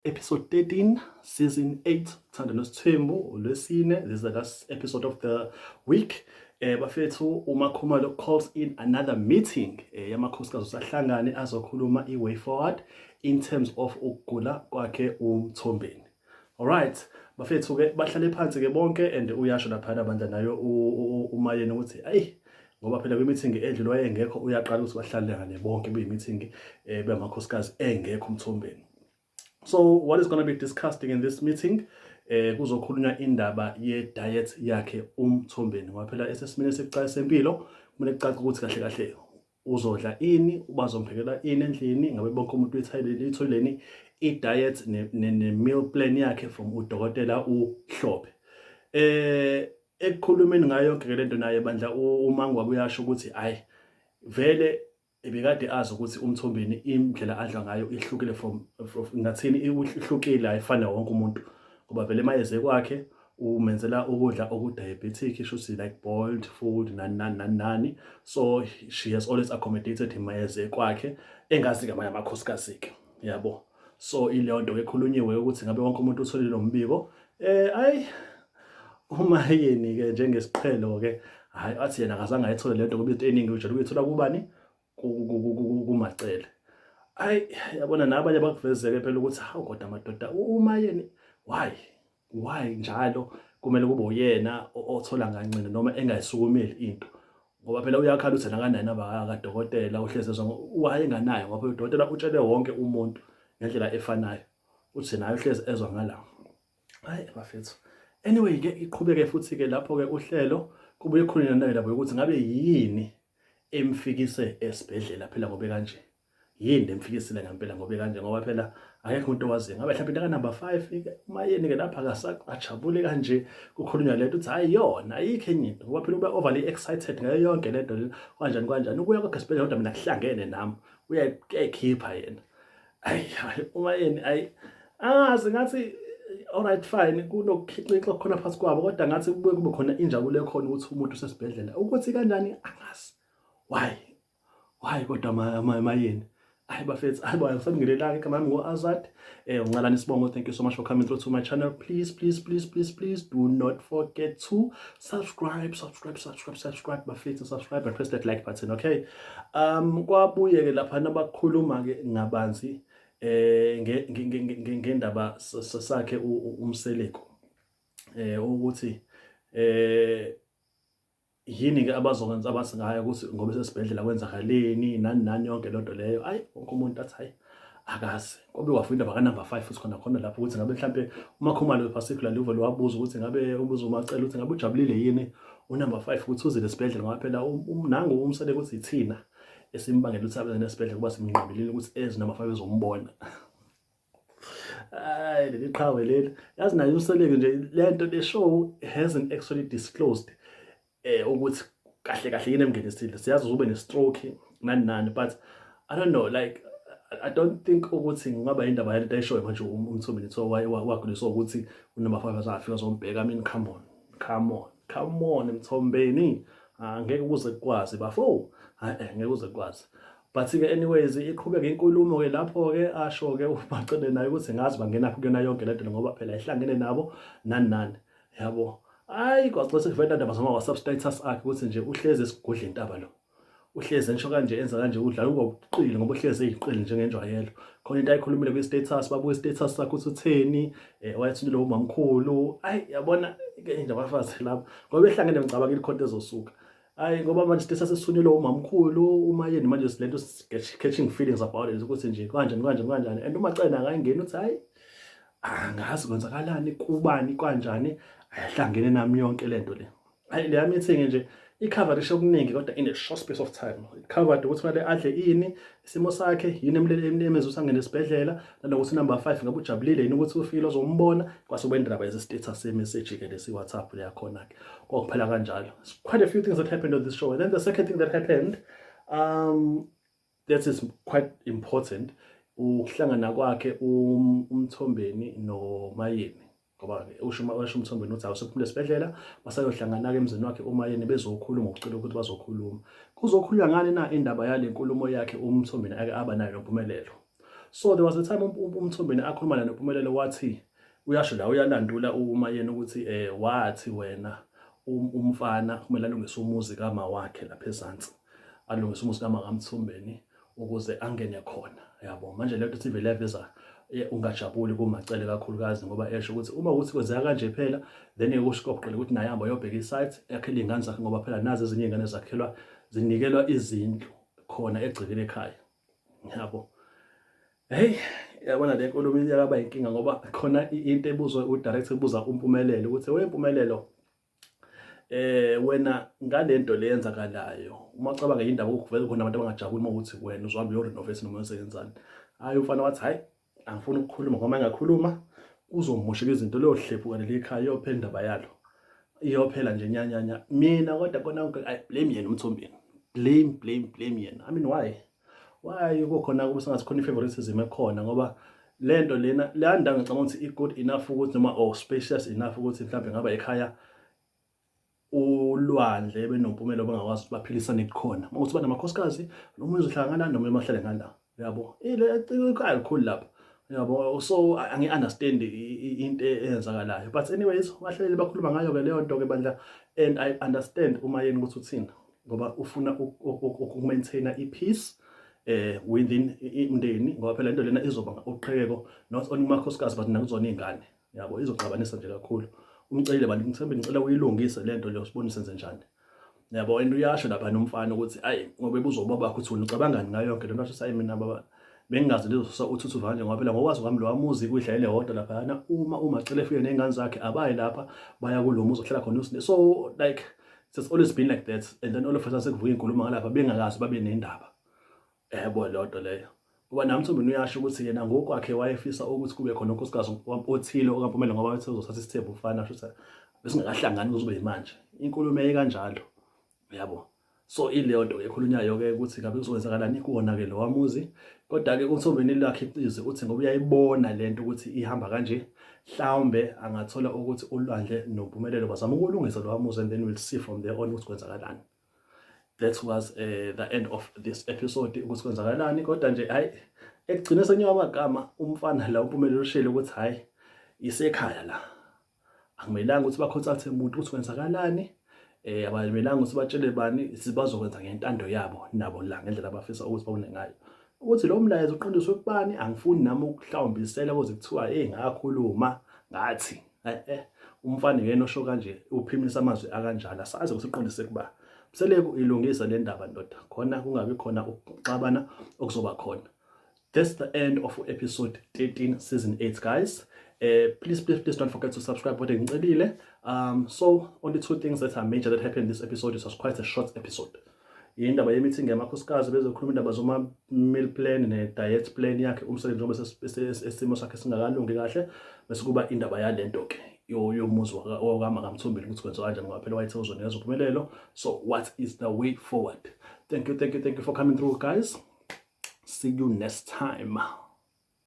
Episode 13, Season 8, Thando Nosithembu, Olwesine. This is the last episode of the week. Bafethu uMakhumalo calls in another meeting. Yamakhosikazi usahlangane azokhuluma i-way forward in terms of ukugula kwakhe uMthombeni. Alright, bafethu-ke bahlale phansi-ke bonke and uyasho laphana bandla nayo uMayeni ukuthi ayi ngoba phela kwi-meeting edlule wayengekho uyaqala ukuthi bahlale bonke beyi-meeting bemakhosikazi engekho uMthombeni. So what is going to be discussed in this meeting? Kuzokhulunywa indaba ye-diet yakhe uMthombeni. Ngoba phela esesimeni esibucayi sempilo, kumele kucace ukuthi kahle kahle uzodla ini, bazomphekela ini endlini, ngabe bonke umuntu uyitholeni i-diet ne-meal plan yakhe from udokotela uHlophe. Ekukhulumeni ngayo yonke lento naye bandla uMangu uyasho ukuthi hayi vele ebekade azi ukuthi uMthombeni indlela adla ngayo ihlukile from ngathini ihlukile ayifana wonke umuntu ngoba vele mayeze kwakhe umenzela ukudla oku-diabetic ishuthi like boiled food nani. So she has always accommodated him mayeze kwakhe engazi ngamanye amakhosikazi-ke yabo. So ileyo nto ekhulunyiwe ukuthi ngabe wonke umuntu utholile lo mbiko. Umayeni-ke njengesiqhelo-ke hayi athi yena akazange ayithole lento ngoba into eningi ujala ukuyithola kubani kumacele. Yabona nabanye abakuvezeke phela ukuthi hawu kodwa madoda uMayeni why njalo kumele kube uyena othola ngancane noma engayisukumeli into ngoba phela uyakhala uthi nakanani abakadokotela uhleze wayenganayo ngoba udokotela utshele wonke umuntu ngendlela efanayo uthi nayo uhleze ezwa ngala. Bafethu anyway ke iqhubeke futhi-ke lapho-ke uhlelo kubuye khulunywa nayo lapho ukuthi ngabe yini emfikise esibhedlela phela ngobe kanje yini emfikisile ngempela ngobe kanje ngoba phela akekho umuntu owaziyo ngabe mhlawumbe into ka-number 5 Umayeni-ke lapha akasajabule kanje kukhulunywa lento uthi hayi yona ayikho enye into ngoba phela ube overly excited ngayo yonke lento kanjani ukuya kwakhe esibhedlela kodwa mina kuhlangene nami uyayikhipha yena. Umayeni angazi ngathi alright fine kunokukhixixwa khona phakathi kwabo kodwa ngathi kube khona injabulo ekhona ukuthi umuntu usesibhedlela ukuthi kanjani angazi. Why kodwa Mayeni? Bafethu sangingelelanga igama lami ngo-Azad. Unqalani Sibongo, thank you so much for coming through to my channel. Please do not forget to subscribe bafethu, subscribe and press that like button, okay? Kwabuye-ke lapha nabakhuluma-ke ngabanzi ngendaba sakhe uMseleko ukuthi yini-ke abazokwenza abasingayo ukuthi ngoba sesibhedlela kwenzakaleni nani yonke lento leyo. Wonke umuntu athi hayi akazi kobe wafunda baka-number 5 futhi khona lapho ukuthi ngabe mhlampe uMakhumalo particularly uvele wabuza ukuthi ngabe ubuza uMacele ukuthi ngabe ujabulile yini u-number 5 ukuthi uzile esibhedlela ngoba phela nangu uMseleko ukuthi ithina esimbangela ukuthi abe nesibhedlela kuba simnqabelile ukuthi ezi-number 5 ezombona. Leli qhawe leli yazi nayo uMseleko nje lento le show hasn't actually disclosed ukuthi kahle yini emngenisile siyazi ube ne-stroke nani but I don't know, like I don't think ukuthi ngaba indaba yalento ayishoyo manje uMthombeni so waguliswa ukuthi u-number 5 azafika azombheka. I mean come on Mthombeni angeke ukuze kukwazi bafo ngeke uze kukwazi but-ke anyways iqhubeka inkulumo-ke lapho-ke asho-ke uMacele naye ukuthi ngazi bangenaphi kuyona yonke lento ngoba phela ihlangene nabo nani yabo. Kwaxa sekuvela indaba zama-WhatsApp-status akhe ukuthi nje uhlezi esigodla intaba lo uhlezi ngisho kanje enza kanje udlala ngobuqili ngoba uhlezi eyiqili njengenjwayelo. Khona into ayikhulumile kwi-status babuka i-status sakhe ukuthi utheni wayethunyelwe umamkhulu. Yabona-ke indaba afazi lapho ngoba ehlangene ngicabanga ilikhonto ezosuka ngoba manje i-status esithunyelwe umamkhulu Umayeni manje lento catching feelings about it ukuthi nje kanjani and uMacele akayingeni uthi hayi angazi kwenzakalani kubani kanjani ayihlangene nami yonke lento le. Leya meeting nje i-coverishe okuningi kodwa in a short space of time. Covered ukuthi kumele adle ini, isimo sakhe yini emezwe angene esibhedlela nanokuthi number 5 ngabe ujabulile yini ukuthi ufile ozombona kwasuka indaba yesi-status se-message-ke lesi-WhatsApp leyakhona-ke kwakuphela kanjalo. Quite a few things that happened on this show. And then the second thing that happened that is quite important ukuhlangana kwakhe uMthombeni noMayeni ngoba usho uMthombeni uthi awusephumile esibhedlela basayohlangana-ke emzini wakhe uMayeni bezokhuluma ukucela ukuthi bazokhuluma. Kuzokhulunywa ngani na indaba yale nkulumo yakhe uMthombeni ake aba nayo nempumelelo? So there was a time uMthombeni akhuluma noPhumelelo wathi uyasho la uyalandula uma yena ukuthi wathi wena umfana kumele alungise umuzi kama wakhe lapha ezansi, alungise umuzi kama kaMthombeni ukuze angene khona, yabo. Manje le nto ithi vele yaveza ungajabuli kuMacele kakhulukazi, ngoba esho ukuthi uma ukuthi kwenzeka kanje phela, then kusho kokuqala ukuthi naye hamba yobheka isite yakhele iy'ngane zakhe, ngoba phela nazi ezinye iy'ngane zakhelwa zinikelwa izindlu khona egcekeni ekhaya, yabo. Hey, yabona le nkulumo yakaba inkinga, ngoba khona into ebuzwa udirector ebuza uMpumelelo ukuthi weMpumelelo, wena ngalento le yenzakalayo uma ucabanga indaba ukuvela khona abantu abangajabuli uma ukuthi wena uzohamba uyorenovate noma usebenzani. Hayi, umfana wathi hayi, angifuni ukukhuluma ngoba engakhuluma kuzomosheka izinto, leyo hlephu kanti lekhaya iyophela indaba yalo, iyophela nje nyanyanya. Mina kodwa kona konke I blame yena uMthombeni, blame yena. I mean why kukhona kube sengathi khona i-favoritism ekhona, ngoba lento lena le ndawo ngicabanga ukuthi i-good enough ukuthi noma or spacious enough ukuthi mhlawumbe ngaba ekhaya ulwandle benoMpumelelo bangakwazi ukuthi baphilisane khona. Uma ukuthi banamakhosikazi noma uzohlala ngala noma emahlale ngala, yabo. Ile ikhaya likhulu lapha, yabo. So angi-understand into eyenzakalayo, but anyways bahleli bakhuluma ngayo ke leyo nto ke bandla, and I understand uma yena ukuthi uthini, ngoba ufuna uku-maintaina i-peace within imndeni, ngoba phela into lena izoba uqhekeko not only kumakhosikazi but nakuzona iy'ngane, yabo. Izoxabanisa nje kakhulu. Umcelile bantu, ngicela uyilungise lento leyo, sibone senze njani, yabo. And uyasho lapha nomfana ukuthi ayi, ngoba ebuzoba bakho uthi ucabangani ngayo yonke lento. Asho hayi, mina baba bengingazi lezo uthuthu vanje, ngoba phela ngokwazi kwami lo muzi kuyidlayele hodwa lapha, uma uMacele efike ney'ngane zakhe abayi lapha, baya kulo muzi ohlala khona usine. So like it's always been like that, and then all of a sudden sekuvuka inkulumo ngalapha bengakazi babe nendaba, yabo. Leyo nto leyo ngoba naMthombeni uyasho ukuthi yena ngokwakhe wayefisa ukuthi kube khona unkosikazi othile okaMpumelelo, ngoba wethe uzothatha isithembu ufana, futhi besingakahlangani kuze kube manje. Inkulumo eyikanjalo, yabo. So ileyo nto ekhulunyayo ke ukuthi ngabe kuzokwenzakalani kuwona ke lo wamuzi. Kodwa ke uMthombeni lakhe iqize uthi ngoba uyayibona lento ukuthi ihamba kanje, mhlawumbe angathola ukuthi ulwandle noMpumelelo bazama ukulungisa lo wamuzi, and then we'll see from there on ukuthi kwenzakalani. That was the end of this episode, ukuthi kwenzakalani. Kodwa nje hayi, ekugcina senyewa amagama umfana la uMpumelelo ushilo ukuthi hayi, isekhaya la, akumelanga ukuthi bakhonsulthe umuntu ukuthi kwenzakalani, abamelanga ukuthi batshele bani, sibazokwenza ngentando yabo nabo la ngendlela abafisa ukuthi babone ngayo. Ukuthi lo mlayezo uqondiswe kubani, angifuni nami ukuhlawumbisela ukuze kuthiwa ngakhuluma ngathi umfana yena osho kanje uphimisa amazwi akanjalo, asazi ukuthi uqondise kuba Mseleko ilungisa le ndaba ndoda, khona kungabi khona ukuxabana okuzoba khona. That's the end of episode 13 season 8, guys. Please don't forget to subscribe. So only two things that are major that happened in this episode. It was quite a short episode. Indaba ye-meeting yamakhosikazi bezokhuluma indaba zoma-meal plan ne-diet plan yakhe umsebenzi njengoba esimo sakhe singakalungi kahle, bese kuba indaba yalento ke yomuzi kaMthombeni ukuthi kwenziwa kanjani, ngoba phela wayethe uzonikeza uMpumelelo. So what is the way forward? Thank you for coming through, guys. See you next time.